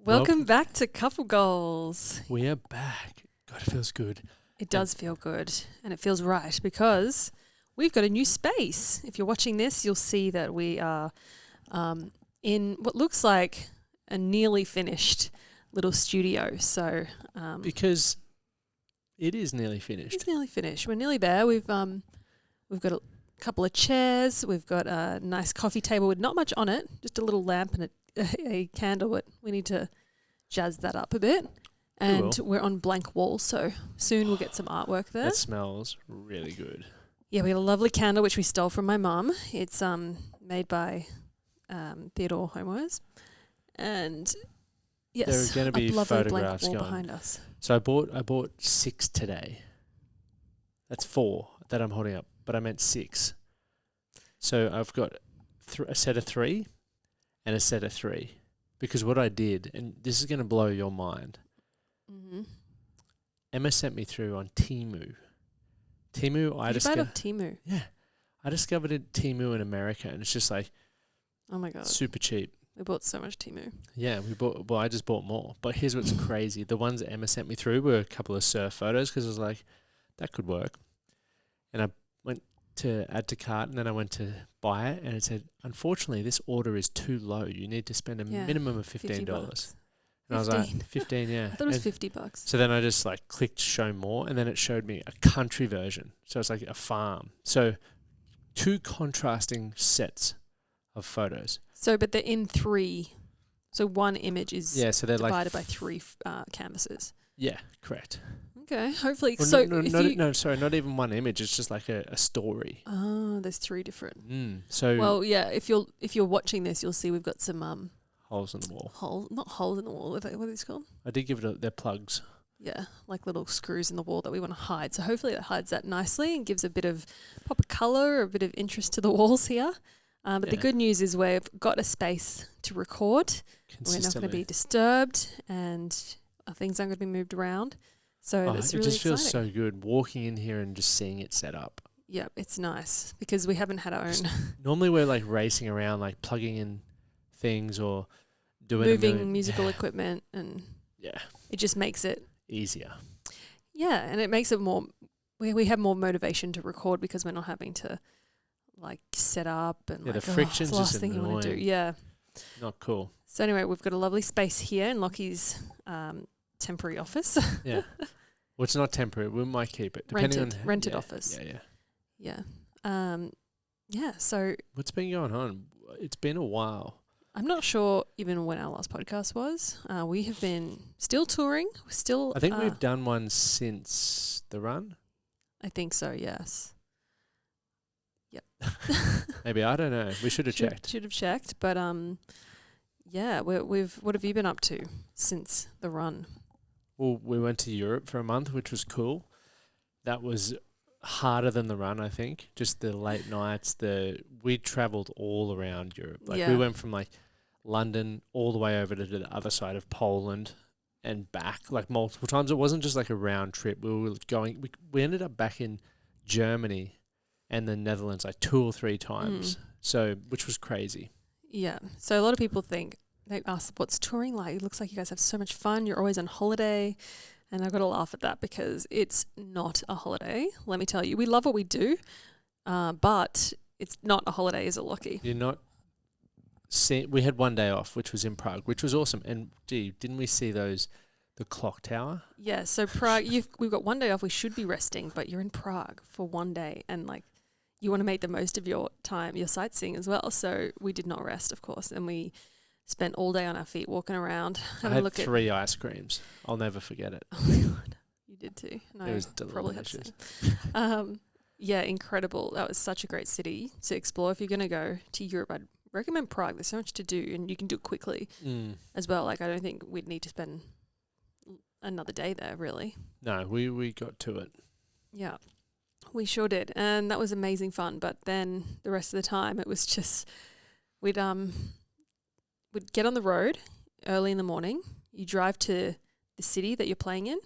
Welcome back to Couple Goals. We are back. God, it feels good. It does feel good and it feels right because we've got a new space. If you're watching this, you'll see that we are in what looks like a nearly finished little studio. So Because it is nearly finished. it's nearly finished. We're nearly there. We've got a couple of chairs. We've got a nice coffee table with not much on it, just a little lamp and a candle. But we need to jazz that up a bit. And we're on blank walls, so soon we'll get some artwork there. That smells really good. Yeah, we have a lovely candle which we stole from my mum. It's made by Theodore Homewares. And yes, there are going to be a lovely blank photographs wall going. behind us. So I bought 6 today. That's 4 that I'm holding up, but I meant 6. So I've got a set of 3 and a set of 3. Because what I did, and this is going to blow your mind, Emma sent me through on Temu. Did you buy it off Temu? Yeah. I discovered it Temu in America, and it's just like, oh my God, super cheap. we bought so much Temu. Yeah, I just bought more. But here's what's crazy. The ones that Emma sent me through were a couple of surf photos because I was like, that could work. And I went to add to cart and then I went to buy it and it said, unfortunately, this order is too low. You need to spend a minimum of $15. And I was like, 15, yeah. I thought it was $50. So then I just like clicked show more and then it showed me a country version. So it's like a farm. So 2 contrasting sets of photos. So, but they're in 3. So one image is so they're divided by 3 canvases. Yeah, correct. Okay, hopefully. Well, so sorry, not even one image. It's just like a story. Oh, there's 3 different. So well, yeah. If you're watching this, you'll see we've got some holes in the wall. Not holes in the wall. What are these called? I did give it. They're plugs. Yeah, like little screws in the wall that we want to hide. So hopefully that hides that nicely and gives a bit of pop of colour, a bit of interest to the walls here. But the good news is we've got a space to record. We're not going to be disturbed and things aren't going to be moved around. So that's really exciting. It just feels so good walking in here and just seeing it set up. Yeah, it's nice because we haven't had our own. Normally we're like racing around, like plugging in things or doing moving musical equipment, and it just makes it easier. Yeah, and it makes it more. We have more motivation to record because we're not having to like set up and the friction's the last just thing annoying. you want to do. Yeah, not cool. So anyway, we've got a lovely space here in Lockie's temporary office. Yeah. Well, it's not temporary. We might keep it. Depending rented office. Yeah. Yeah. So what's been going on? It's been a while. I'm not sure even when our last podcast was. We have been still touring. I think we've done one since the run. I think so, yes. Yep. Maybe, I don't know. We should have checked. Should have checked. But what have you been up to since the run? Well, we went to Europe for a month, which was cool. That was harder than the run, I think. Just the late nights. We travelled all around Europe. We went from like London all the way over to the other side of Poland and back like multiple times. It wasn't just like a round trip. We ended up back in Germany and the Netherlands like 2 or 3 times. So, which was crazy. Yeah. So a lot of people they ask, what's touring like? It looks like you guys have so much fun. You're always on holiday. And I've got to laugh at that because it's not a holiday. Let me tell you, we love what we do, but it's not a holiday, is it, Lachie? You're not. We had 1 day off, which was in Prague, which was awesome. And didn't we see the clock tower? Yeah. So Prague, we've got 1 day off. We should be resting, but you're in Prague for 1 day, and like you want to make the most of your time, your sightseeing as well. So we did not rest, of course, and we spent all day on our feet walking around. I had 3 ice creams. I'll never forget it. Oh my God. You did too. No, it was probably delicious. Yeah, incredible. That was such a great city to explore. If you're going to go to Europe, I'd recommend Prague. There's so much to do and you can do it quickly as well. Like I don't think we'd need to spend another day there really. No, we got to it. Yeah, we sure did. And that was amazing fun. But then the rest of the time it was just, we'd get on the road early in the morning. You drive to the city that you're playing in.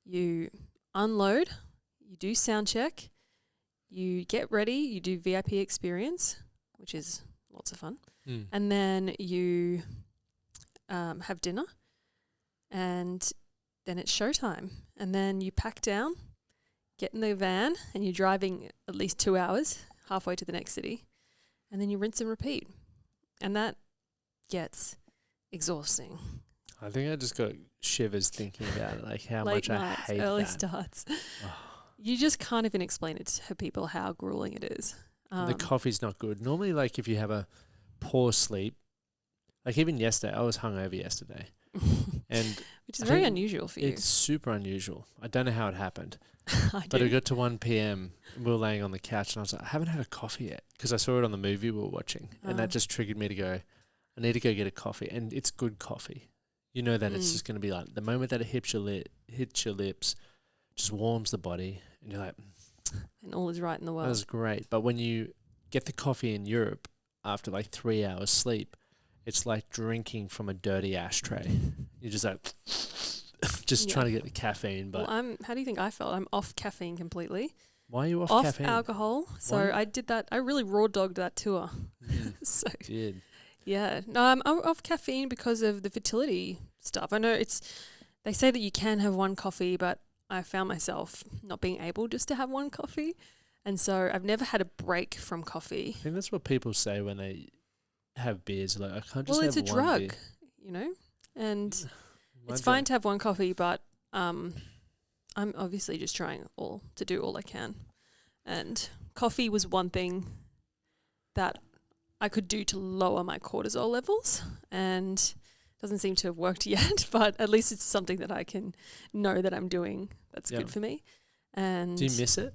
You unload. You do sound check. You get ready. You do VIP experience, which is lots of fun. And then you have dinner. and then it's showtime. And then you pack down, get in the van, and you're driving at least 2 hours, halfway to the next city, and then you rinse and repeat. And that gets exhausting. I think I just got shivers thinking about it, like how Late much nights, I hate early that. starts. You just can't even explain it to people how grueling it is. The coffee's not good. Normally, like if you have a poor sleep, like even yesterday, I was hungover yesterday. And which is very unusual for you. It's super unusual. I don't know how it happened. But it got to 1 p.m. and we were laying on the couch and I was like, I haven't had a coffee yet because I saw it on the movie we were watching. And that just triggered me to go, I need to go get a coffee. And it's good coffee. You know that it's just going to be like the moment that it hits your lips, just warms the body. And you're like, and all is right in the world. That was great. But when you get the coffee in Europe after like 3 hours sleep, it's like drinking from a dirty ashtray. You're just like, trying to get the caffeine. But how do you think I felt? I'm off caffeine completely. Why are you off caffeine? Off alcohol. So I did that. I really raw dogged that tour. So did. Yeah. No, I'm off caffeine because of the fertility stuff. I know they say that you can have one coffee, but I found myself not being able just to have one coffee. And so I've never had a break from coffee. I think that's what people say when they have beers. Like, I can't just have one beer. Well, it's a drug, you know, and it's fine to have one coffee, but I'm obviously just trying to do all I can. And coffee was one thing that I could do to lower my cortisol levels, and doesn't seem to have worked yet, but at least it's something that I can know that I'm doing that's good for me. And do you miss it?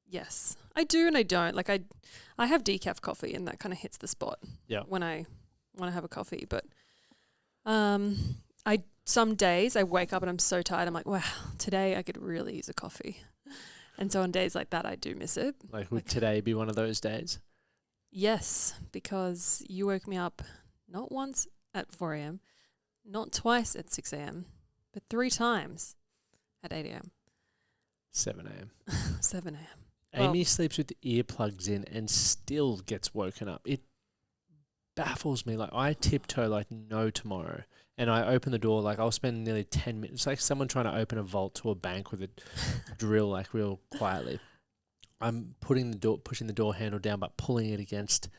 Yes, I do and I don't. Like I have decaf coffee and that kind of hits the spot when I want to have a coffee. But some days I wake up and I'm so tired. I'm like, wow, today I could really use a coffee. And so on days like that, I do miss it. Like would today be one of those days? Yes, because you woke me up not once at 4 a.m., not twice at 6 a.m., but 3 times at 8 a.m. 7 a.m. 7 a.m. Amy sleeps with earplugs in and still gets woken up. It baffles me. Like I tiptoe like no tomorrow, and I open the door. Like I'll spend nearly 10 minutes. It's like someone trying to open a vault to a bank with a drill, like real quietly. I'm pushing the door handle down, but pulling it against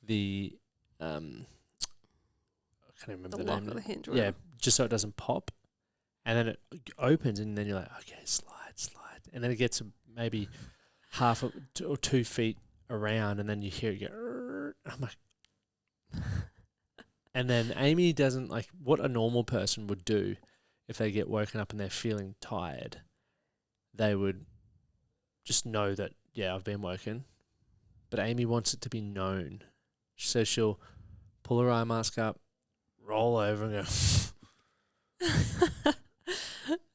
the I can't remember the lock name. of the hinge. Yeah, just so it doesn't pop, and then it opens, and then you're like, okay, slide, and then it gets maybe half or 2 feet around, and then you hear it go. I'm like, and then Amy doesn't like what a normal person would do if they get woken up and they're feeling tired. They would just know that I've been woken, but Amy wants it to be known, so she'll pull her eye mask up, roll over, and go.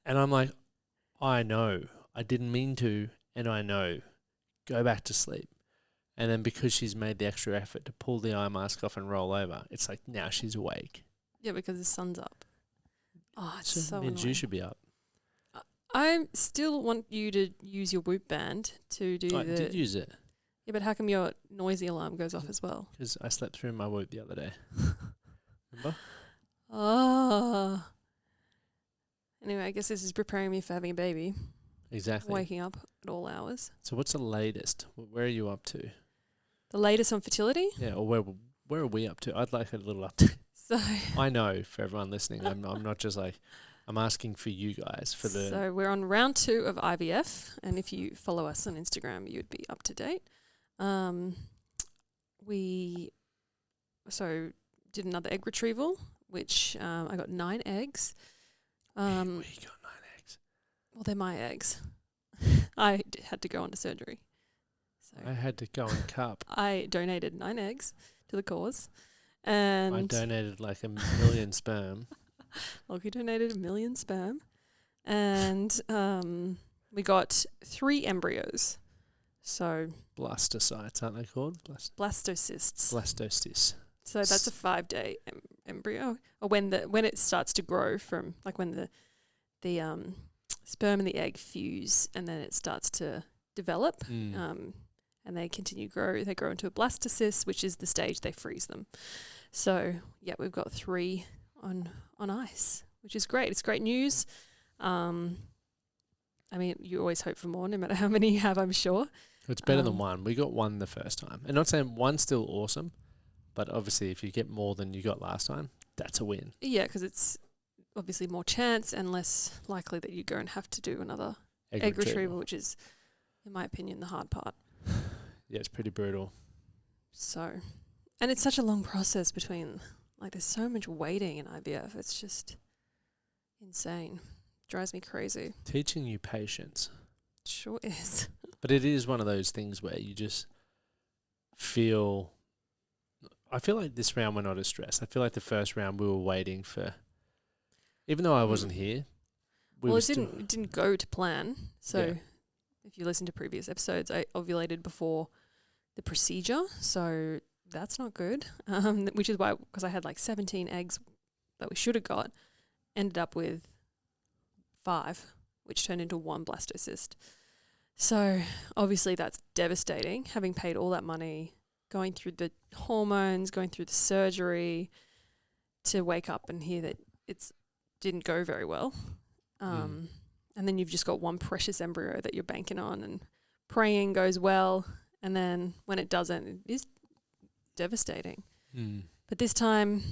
And I'm like, I know, I didn't mean to. And I know, go back to sleep. And then because she's made the extra effort to pull the eye mask off and roll over, it's like now she's awake. Yeah, because the sun's up. Oh, it's so means annoying. You should be up. I still want you to use your Whoop band to do I did use it. Yeah, but how come your noisy alarm goes off as well? Because I slept through my Whoop the other day. Remember? Oh. Anyway, I guess this is preparing me for having a baby. Exactly. Waking up at all hours. So what's the latest? Where are you up to? The latest on fertility? Yeah, or where are we up to? I'd like a little update. So I know for everyone listening, I'm not just like, I'm asking for you guys for the. So we're on round 2 of IVF, and if you follow us on Instagram, you'd be up to date. We did another egg retrieval, which I got 9 eggs. We got 9 eggs. Well, they're my eggs. I had to go under surgery. So I had to go and cup. I donated 9 eggs to the cause. And I donated like 1 million sperm. Lachie donated 1 million sperm. And we got 3 embryos. So Blastocytes, aren't they called? Blastocysts. Blastocysts. So that's a 5-day embryo, or when it starts to grow from, like when the sperm and the egg fuse, and then it starts to develop, and they continue to grow. They grow into a blastocyst, which is the stage they freeze them. So yeah, we've got 3 on ice, which is great. It's great news. I mean, you always hope for more, no matter how many you have, I'm sure. It's better than one. We got one the first time. And not saying one's still awesome, but obviously if you get more than you got last time, that's a win. Yeah, because it's obviously more chance and less likely that you go and have to do another egg retrieval, which is, in my opinion, the hard part. Yeah, it's pretty brutal. So, and it's such a long process between, like, there's so much waiting in IVF. It's just insane. Drives me crazy. Teaching you patience. Sure is. But it is one of those things where you just feel... I feel like this round we're not as stressed. I feel like the first round we were waiting for... Even though I wasn't here, it didn't go to plan. So if you listen to previous episodes, I ovulated before the procedure. So that's not good. Which is why, because I had like 17 eggs that we should have got, ended up with 5, which turned into 1 blastocyst. So obviously that's devastating, having paid all that money, going through the hormones, going through the surgery, to wake up and hear that it's didn't go very well. And then you've just got one precious embryo that you're banking on and praying goes well. And then when it doesn't, it is devastating. But this time,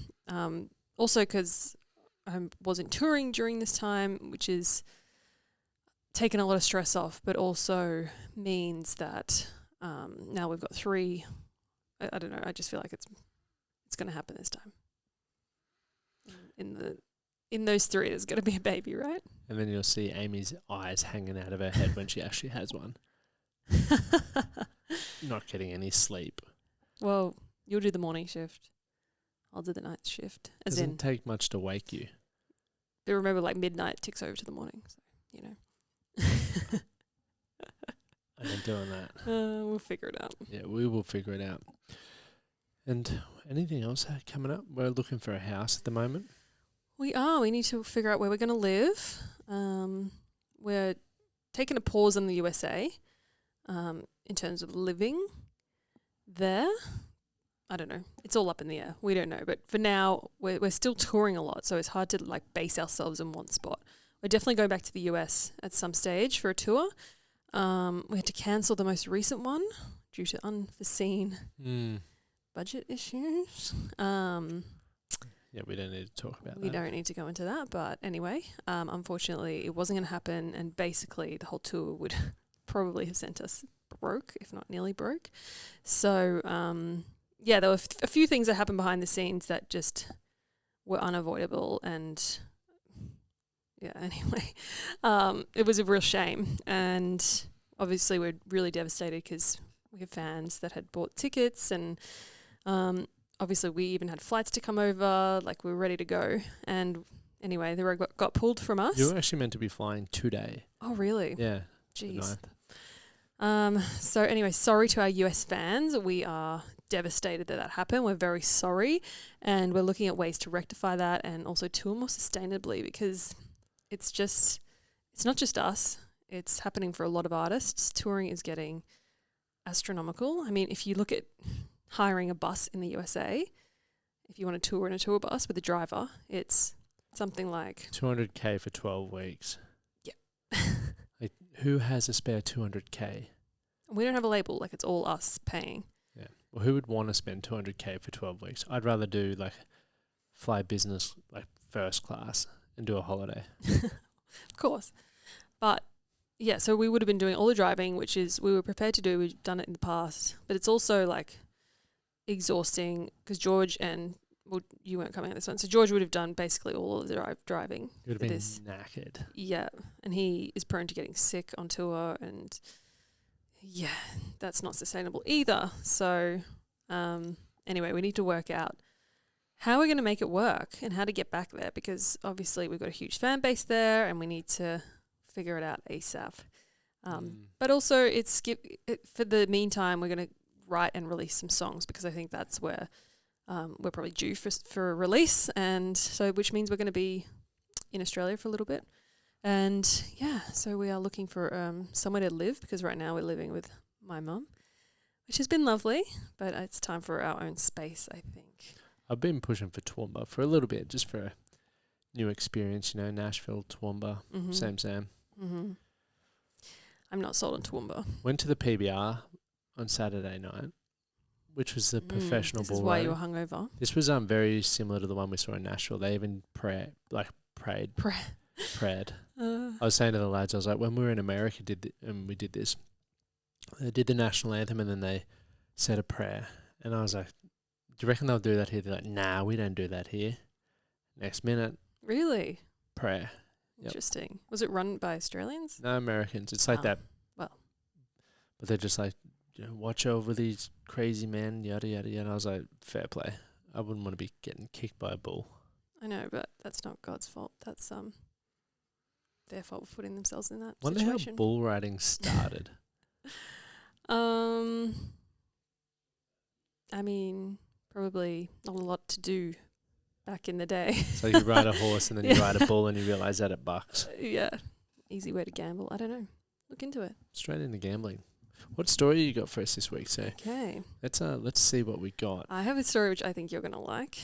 also because I wasn't touring during this time, which is taken a lot of stress off, but also means that now we've got 3. I don't know. I just feel like it's going to happen this time. In those 3, there's going to be a baby, right? And then you'll see Amy's eyes hanging out of her head when she actually has one. Not getting any sleep. Well, you'll do the morning shift. I'll do the night shift. Doesn't take much to wake you. But remember, like midnight ticks over to the morning, so you know. I ain't doing that. We'll figure it out. Yeah, we will figure it out. And anything else coming up? We're looking for a house at the moment. We are. We need to figure out where we're going to live. We're taking a pause in the USA in terms of living there. I don't know. It's all up in the air. We don't know. But for now, we're still touring a lot, so it's hard to like base ourselves in one spot. We're definitely going back to the US at some stage for a tour. We had to cancel the most recent one due to unforeseen budget issues. Yeah, we don't need to talk about that. We don't need to go into that. But anyway, unfortunately, it wasn't going to happen. And basically, the whole tour would probably have sent us broke, if not nearly broke. So, yeah, there were a few things that happened behind the scenes that just were unavoidable. And yeah, anyway, it was a real shame. And obviously, we're really devastated because we have fans that had bought tickets and obviously, we even had flights to come over, like we were ready to go. And anyway, the road got pulled from us. You were actually meant to be flying today. Oh, really? Yeah. Jeez. So anyway, sorry to our US fans. We are devastated that happened. We're very sorry. And we're looking at ways to rectify that and also tour more sustainably because it's not just us. It's happening for a lot of artists. Touring is getting astronomical. I mean, if you look at hiring a bus in the USA, if you want to tour in a tour bus with a driver, it's something like $200K for 12 weeks. Yeah. Like, who has a spare $200K? We don't have a label, like it's all us paying. Yeah. Well, who would want to spend $200K for 12 weeks? I'd rather do like fly business, like first class, and do a holiday. Of course. But yeah, so we would have been doing all the driving, which is we were prepared to do. We've done it in the past, but it's also like exhausting because George and you weren't coming on this one, so George would have done basically all of the driving. You would have been knackered. Yeah, and he is prone to getting sick on tour, and yeah, that's not sustainable either. So anyway, we need to work out how we're going to make it work and how to get back there because obviously we've got a huge fan base there, and we need to figure it out ASAP. But also, for the meantime, we're going to write and release some songs because I think that's where we're probably due for a release, and so which means we're going to be in Australia for a little bit. And yeah, so we are looking for somewhere to live because right now we're living with my mum, which has been lovely, but it's time for our own space, I think. I've been pushing for Toowoomba for a little bit, just for new experience, Nashville, Toowoomba, same. Mm-hmm. I'm not sold on Toowoomba. Went to the PBR on Saturday night, which was the professional bull This is why riding. you were hungover. This was very similar to the one we saw in Nashville. They even prayed. I was saying to the lads, I was like, when we were in America, we did this. They did the national anthem and then they said a prayer, and I was like, do you reckon they'll do that here? They're like, nah, we don't do that here. Next minute, Really? prayer. Interesting. Was it run by Australians? No, Americans. It's like that. Well. But they're just like, watch over these crazy men, yada, yada, yada. I was like, fair play. I wouldn't want to be getting kicked by a bull. I know, but that's not God's fault. That's their fault for putting themselves in that Wonder situation. how bull riding started. I mean, probably not a lot to do back in the day. So you ride a horse and then you ride a bull and you realise that it bucks. Yeah. Easy way to gamble. I don't know. Look into it. Straight into gambling. What story you got for us this week, Sue? Okay. Let's see what we got. I have a story which I think you're going to like,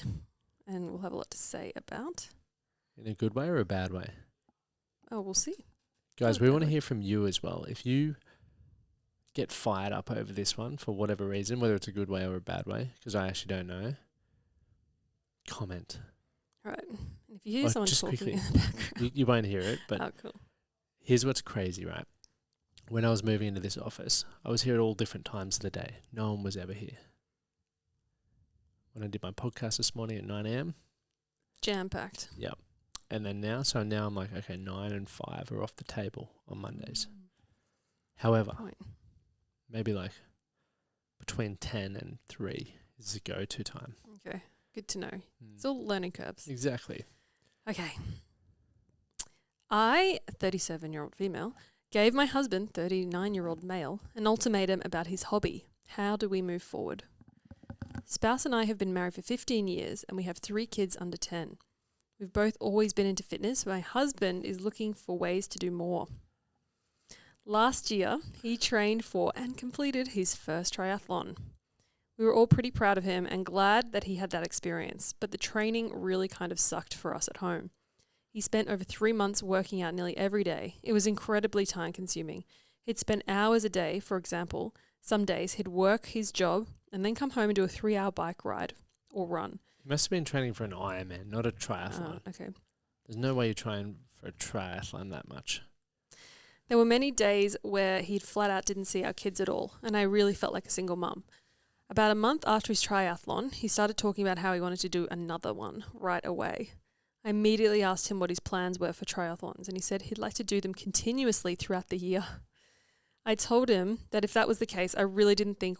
and we'll have a lot to say about. In a good way or a bad way? Oh, we'll see. Guys, we want to hear from you as well. If you get fired up over this one for whatever reason, whether it's a good way or a bad way, because I actually don't know, comment. All right. And if you hear someone talking quickly, in the background. you won't hear it, but oh, cool. Here's what's crazy, right? When I was moving into this office, I was here at all different times of the day. No one was ever here. When I did my podcast this morning at 9 a.m. Jam-packed. Yep. And then now I'm like, okay, 9 and 5 are off the table on Mondays. However, maybe like between 10 and 3 is the go-to time. Okay, good to know. It's all learning curves. Exactly. Okay. I, 37-year-old female, gave my husband, 39-year-old male, an ultimatum about his hobby. How do we move forward? Spouse and I have been married for 15 years and we have 3 kids under 10. We've both always been into fitness. My husband is looking for ways to do more. Last year, he trained for and completed his first triathlon. We were all pretty proud of him and glad that he had that experience, but the training really kind of sucked for us at home. He spent over 3 months working out nearly every day. It was incredibly time-consuming. He'd spend hours a day, for example. Some days he'd work his job and then come home and do a 3-hour bike ride or run. You must have been training for an Ironman, not a triathlon. Okay. There's no way you're trying for a triathlon that much. There were many days where he'd flat out didn't see our kids at all, and I really felt like a single mum. About a month after his triathlon, he started talking about how he wanted to do another one right away. I immediately asked him what his plans were for triathlons, and he said he'd like to do them continuously throughout the year. I told him that if that was the case, I really didn't think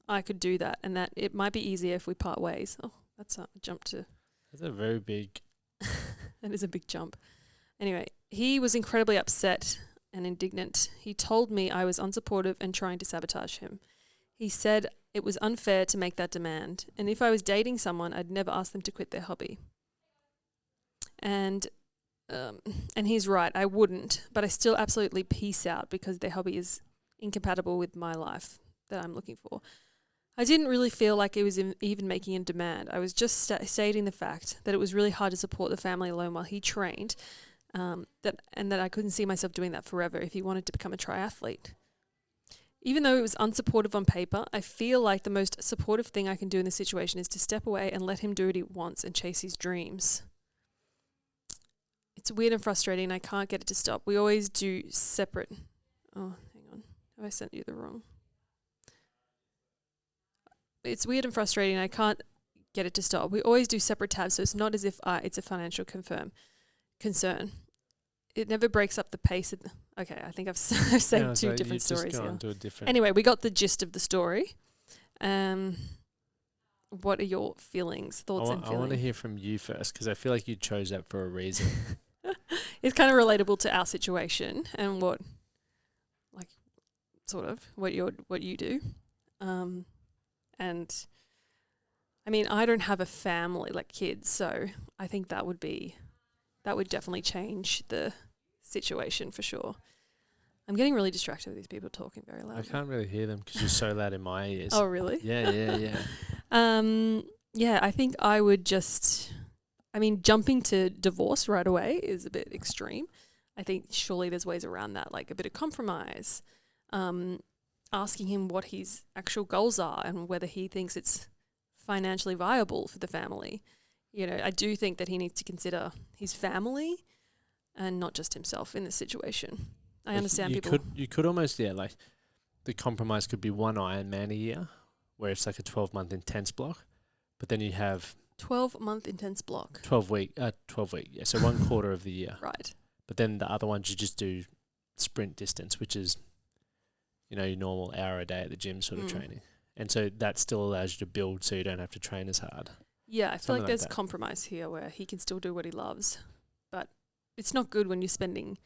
I could do that, and that it might be easier if we part ways. Oh, that's a jump to... That's a very big... That is a big jump. Anyway, he was incredibly upset and indignant. He told me I was unsupportive and trying to sabotage him. He said it was unfair to make that demand, and if I was dating someone, I'd never ask them to quit their hobby. And he's right, I wouldn't, but I still absolutely peace out because their hobby is incompatible with my life that I'm looking for. I didn't really feel like it was even making a demand. I was just stating the fact that it was really hard to support the family alone while he trained, that I couldn't see myself doing that forever if he wanted to become a triathlete. Even though it was unsupportive on paper, I feel like the most supportive thing I can do in this situation is to step away and let him do what he wants and chase his dreams. It's weird and frustrating. I can't get it to stop. We always do separate... Oh, hang on. Have I sent you the wrong... It's weird and frustrating. I can't get it to stop. We always do separate tabs, so it's not as if it's a financial concern. It never breaks up the pace. Okay, I think I've said two different stories here. Anyway, we got the gist of the story. What are your feelings, thoughts and feelings? I want to hear from you first because I feel like you chose that for a reason. It's kind of relatable to our situation and what you do. And I mean, I don't have a family like kids, so I think that would definitely change the situation for sure. I'm getting really distracted with these people talking very loud. I can't really hear them because you're so loud in my ears. Oh, really? Yeah. Yeah, I think I would just I mean, jumping to divorce right away is a bit extreme. I think surely there's ways around that, like a bit of compromise, asking him what his actual goals are and whether he thinks it's financially viable for the family. You know, I do think that he needs to consider his family and not just himself in this situation. I understand You could almost, like the compromise could be one Ironman a year where it's like a 12-month intense block, but then you have 12-month intense block. 12 week, yeah. So 1/4 of the year. Right. But then the other ones you just do sprint distance, which is, your normal hour a day at the gym sort of training. And so that still allows you to build so you don't have to train as hard. Yeah, I feel like there's compromise here where he can still do what he loves, but it's not good when you're spending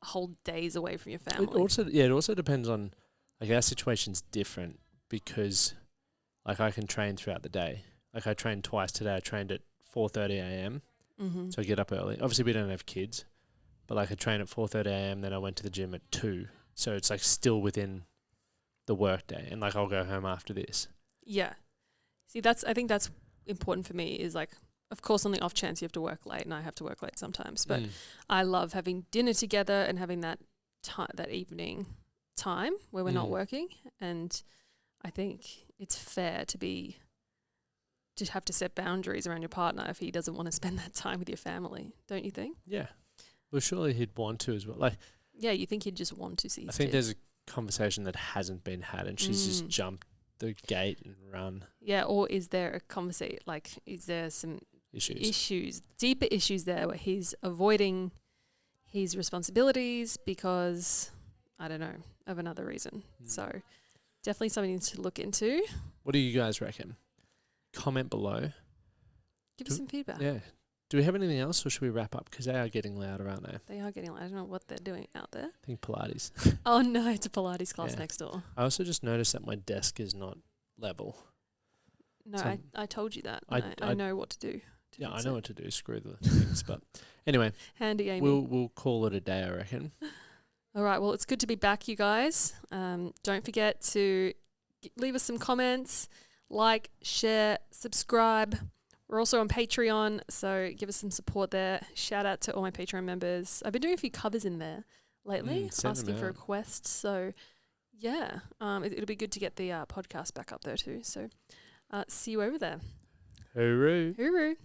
whole days away from your family. It also depends on, like, our situation's different because, like, I can train throughout the day. Like, I trained twice today. I trained at 4:30 a.m. So I get up early. Obviously, we don't have kids, but like I train at 4:30 a.m. Then I went to the gym at 2. So it's like still within the work day, and like I'll go home after this. Yeah. See, I think that's important for me is like, of course, on the off chance you have to work late, and I have to work late sometimes, but I love having dinner together and having that that evening time where we're not working. And I think it's fair to have to set boundaries around your partner if he doesn't want to spend that time with your family, don't you think? Yeah. Well, surely he'd want to as well. Like, yeah, you think he'd just want to see his I think kids. there's a conversation that hasn't been had and she's just jumped the gate and run. Yeah, or is there a conversation, like, is there some deeper issues there where he's avoiding his responsibilities because, I don't know, of another reason. So definitely something to look into. What do you guys reckon? Comment below. Give us some feedback. Yeah. Do we have anything else or should we wrap up? Because they are getting louder, aren't they? They are getting louder. I don't know what they're doing out there. I think Pilates. Oh, no, it's a Pilates class next door. I also just noticed that my desk is not level. No, so I told you that. I know what to do. I know what to do. Screw the things. But anyway. Handy, Amy. We'll call it a day, I reckon. All right. Well, it's good to be back, you guys. Don't forget to leave us some comments. Like, share, subscribe. We're also on Patreon, so give us some support there. Shout out to all my Patreon members. I've been doing a few covers in there lately, asking for requests. So, yeah, it'll be good to get the podcast back up there too. So, see you over there. Hooroo. Hooroo.